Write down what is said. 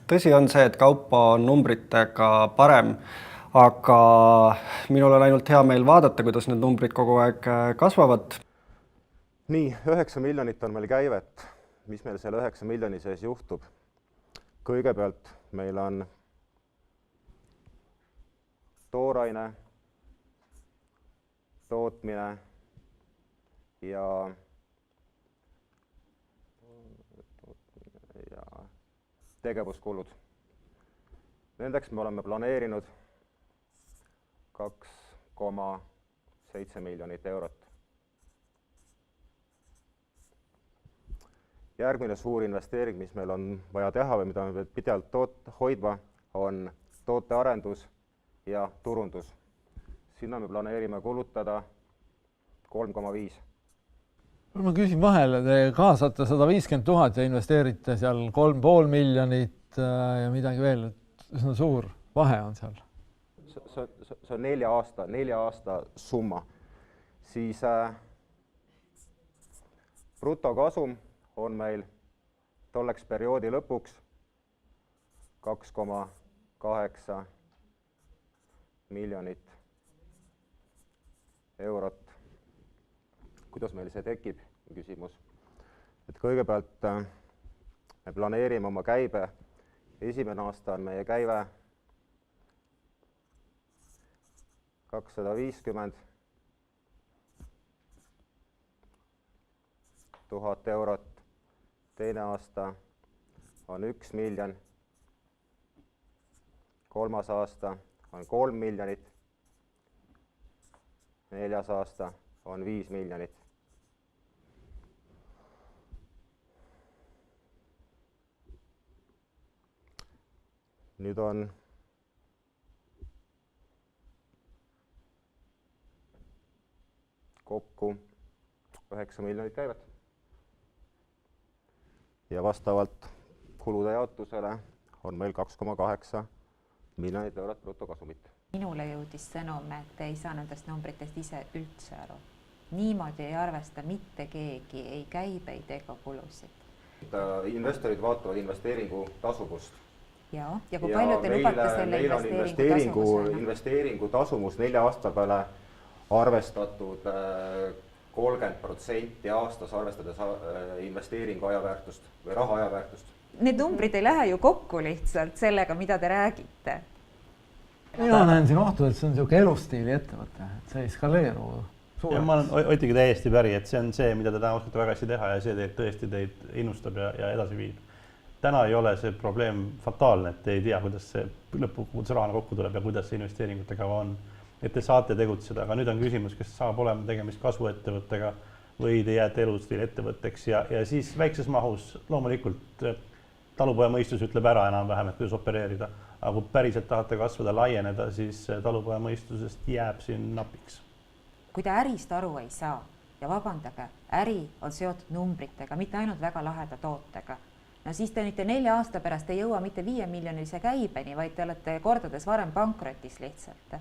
Tõsi on see, et kaupa on numbritega parem, aga minul on ainult hea meel vaadata, kuidas need numbrid kogu aeg kasvavad. Nii, 9 miljonit on meil käivet. Mis meil selle 9 miljoni sees juhtub? Kõigepealt meil on tooraine, tootmine ja tegevuskulud. Nendeks me oleme planeerinud 2,7 miljonit eurot. Järgmine suur investeering, mis meil on vaja teha või mida me pidevalt hoidma, on tootearendus ja turundus. Sinna me planeerime kulutada 3,5. Ma küsin vahele, te kaasate 150 000 ja investeerite seal 3,5 miljonit ja midagi veel, üsna suur vahe on seal. See on 4 aasta summa. Siis brutokasum on meil tolleks perioodi lõpuks 2,8 miljonit eurot. Kuidas meil see tekib, küsimus. Et kõigepealt me planeerime oma käibe. Esimene aasta on meie käive 250 000 eurot. Teine aasta on 1 miljon. Kolmas aasta on 3 miljonit. Neljas aasta on 5 miljonit. Nüüd on kokku 9 miljonit käivet. Ja vastavalt kulude jaotusele on meil 2,8 miljonit eurot brutokasumit. Minule jõudis sõnum, et ei saa nendest numbritest ise üldse aru. Niimoodi ei arvesta mitte keegi, ei käibeid ega kulusid. Investorid vaatavad investeeringu tasuvust. Ja kui palju te lubate selle investeeringu tasumus 4 aasta peale arvestatud 30% aastas arvestades investeeringu ajaväärtust või raha ajaväärtust. Need numbrid ei lähe ju kokku lihtsalt sellega, mida te räägite. Mina näen siin ohtu, et see on selline elustiili ettevõte, et see ei skaleeru suureks. Ma olen Ottiga täiesti päri, et see on see, mida te täna oskate väga hästi teha ja see tõesti teid innustab ja edasi viib. Täna ei ole see probleem fataalne, et te ei tea, kuidas see lõpuks rahana kokku tuleb ja kuidas see investeeringute kava on. Et te saate tegutseda, aga nüüd on küsimus, kas saab olema tegemist kasvuettevõttega või te jääte elustiili ettevõtteks ja siis väikses mahus loomulikult talupoja mõistus ütleb ära enam-vähem, et kuidas opereerida. Aga kui päriselt tahate kasvada, laieneda, siis talupoja mõistusest jääb siin napiks. Kui te ärist aru ei saa ja vabandage, äri on seotud numbritega, mitte ainult väga laheda tootega. No siis te nüüd 4 aasta pärast ei jõua mitte 5 miljonilise käibeni, vaid te olete kordades varem pankrotis lihtsalt.